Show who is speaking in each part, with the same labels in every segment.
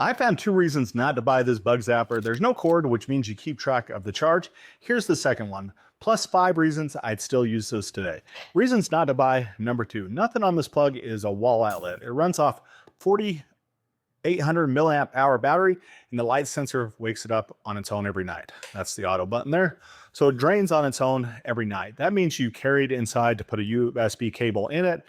Speaker 1: I found 2 reasons not to buy this bug zapper. There's no cord, which means you keep track of the charge. Here's the second one. Plus 5 reasons I'd still use this today. Reasons not to buy, number 2. Nothing on this plug is a wall outlet. It runs off 4,800 milliamp hour battery, and the light sensor wakes it up on its own every night. That's the auto button there. So it drains on its own every night. That means you carry it inside to put a USB cable in it.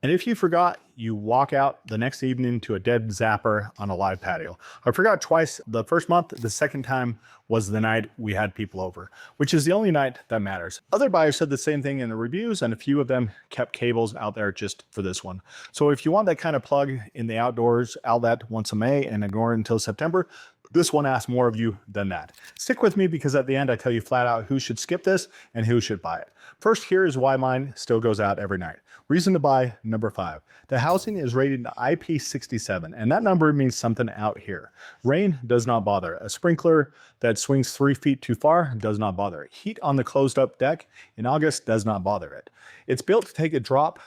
Speaker 1: And if you forgot, you walk out the next evening to a dead zapper on a live patio. I forgot twice the first month. The second time was the night we had people over, which is the only night that matters. Other buyers said the same thing in the reviews, and a few of them kept cables out there just for this one. So if you want that kind of plug in the outdoors outlet once a May and ignore it until September, this one asks more of you than that. Stick with me because at the end I tell you flat out who should skip this and who should buy it. First, here is why mine still goes out every night. Reason to buy, number 5. The housing is rated IP67, and that number means something out here. Rain does not bother. A sprinkler that swings 3 feet too far does not bother it. Heat on the closed up deck in August does not bother it. It's built to take a drop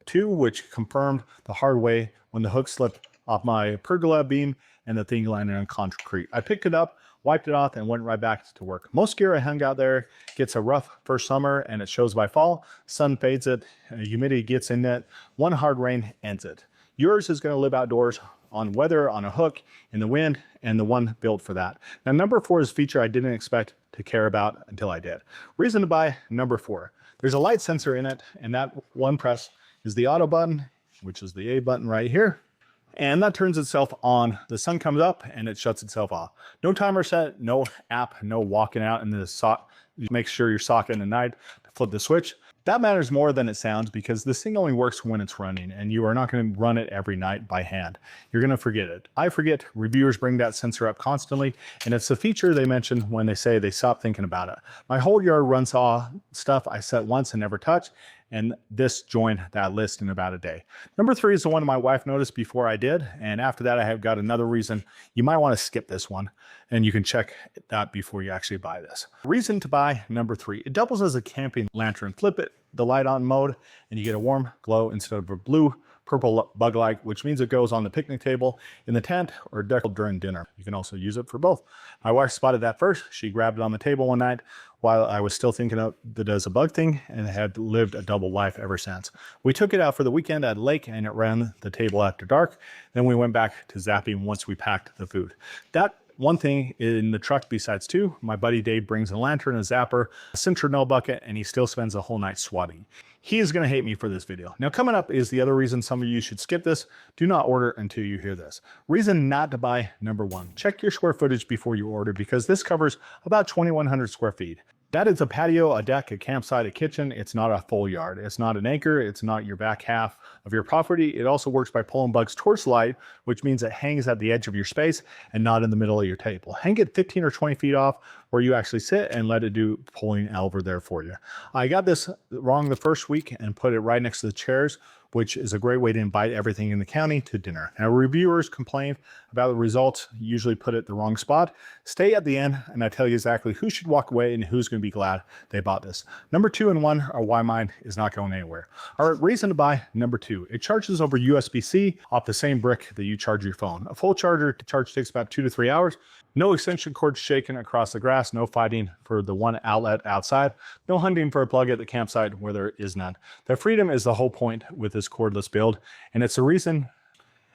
Speaker 1: too, which confirmed the hard way when the hook slipped off my pergola beam and the thing landed on concrete. I picked it up, wiped it off, and went right back to work. Most gear I hung out there gets a rough first summer and it shows by fall. Sun fades it, humidity gets in it, one hard rain ends it. Yours is going to live outdoors on weather, on a hook, in the wind, and the one built for that. Now, number 4 is a feature I didn't expect to care about until I did. Reason to buy, number 4. There's a light sensor in it, and that one press is the auto button, which is the A button right here. And that turns itself on. The sun comes up and it shuts itself off. No timer set, no app, no walking out in the sock. Make sure you're socking at night to flip the switch. That matters more than it sounds because this thing only works when it's running, and you are not going to run it every night by hand. You're going to forget it. I forget. Reviewers bring that sensor up constantly, and it's a feature they mention when they say they stop thinking about it. My whole yard run saw stuff I set once and never touched, and this joined that list in about a day. Number 3 is the one my wife noticed before I did, and after that I have got another reason you might want to skip this one, and you can check that before you actually buy this. Reason to buy, number 3. It doubles as a camping lantern. Flip it, the light on mode, and you get a warm glow instead of a blue purple bug light, which means it goes on the picnic table, in the tent, or deck during dinner. You can also use it for both. My wife spotted that first. She grabbed it on the table one night while I was still thinking of it as a bug thing, and had lived a double life ever since. We took it out for the weekend at a lake, and it ran the table after dark. Then we went back to zapping once we packed the food. That one thing in the truck besides 2, my buddy Dave brings a lantern, a zapper, a citronelle bucket, and he still spends the whole night swatting. He is going to hate me for this video. Now, coming up is the other reason some of you should skip this. Do not order until you hear this. Reason not to buy, number 1. Check your square footage before you order because this covers about 2,100 square feet. That is a patio, a deck, a campsite, a kitchen. It's not a full yard. It's not an acre. It's not your back half of your property. It also works by pulling bugs towards light, which means it hangs at the edge of your space and not in the middle of your table. Hang it 15 or 20 feet off where you actually sit and let it do pulling over there for you. I got this wrong the first week and put it right next to the chairs, which is a great way to invite everything in the county to dinner. Now, reviewers complain about the results, usually put it the wrong spot. Stay at the end and I tell you exactly who should walk away and who's going to be glad they bought this. Number 2 and 1 are why mine is not going anywhere. All right, reason to buy, number 2. It charges over USB-C off the same brick that you charge your phone. A full charger to charge takes about 2 to 3 hours. No extension cord shaking across the grass, no fighting for the one outlet outside, no hunting for a plug at the campsite where there is none. The freedom is the whole point with this cordless build, and it's the reason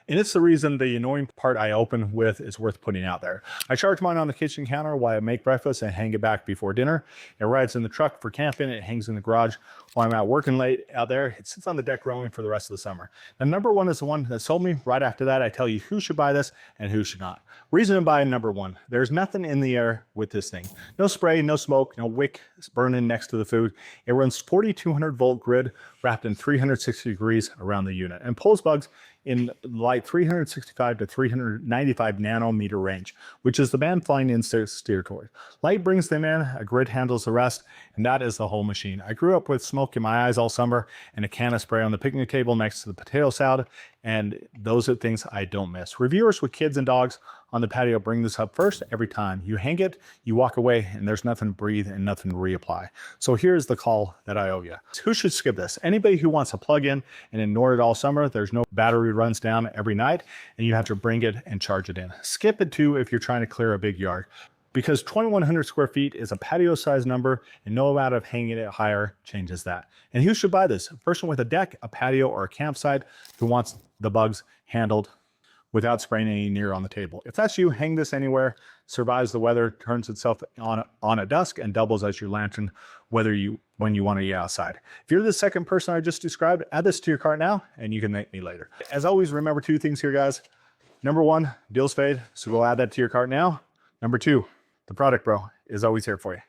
Speaker 1: the annoying part I open with is worth putting out there. I charge mine on the kitchen counter while I make breakfast and hang it back before dinner. It rides in the truck for camping. It hangs in the garage while I'm out working late out there. It sits on the deck growing for the rest of the summer. Now, number 1 is the one that sold me. Right after that, I tell you who should buy this and who should not. Reason to buy, number 1. There's nothing in the air with this thing. No spray, no smoke, no wick burning next to the food. It runs 4,200 volt grid wrapped in 360 degrees around the unit and pulls bugs in light 365 to 395 nanometer range, which is the band flying insect steer toward. Light brings them in, a grid handles the rest, and that is the whole machine. I grew up with smoke in my eyes all summer and a can of spray on the picnic table next to the potato salad, and those are things I don't miss. Reviewers with kids and dogs on the patio bring this up first every time. You hang it, you walk away, and there's nothing to breathe and nothing to reapply. So here's the call that I owe you. Who should skip this? Anybody who wants to plug in and ignore it all summer. There's no battery runs down every night, and you have to bring it and charge it in. Skip it too if you're trying to clear a big yard, because 2,100 square feet is a patio size number, and no amount of hanging it higher changes that. And who should buy this? A person with a deck, a patio, or a campsite who wants the bugs handled without spraying any near on the table. If that's you, hang this anywhere, survives the weather, turns itself on at dusk, and doubles as your lantern when you want to be outside. If you're the second person I just described, add this to your cart now, and you can thank me later. As always, remember 2 things here, guys. Number 1, deals fade, so go add that to your cart now. Number 2, the product bro is always here for you.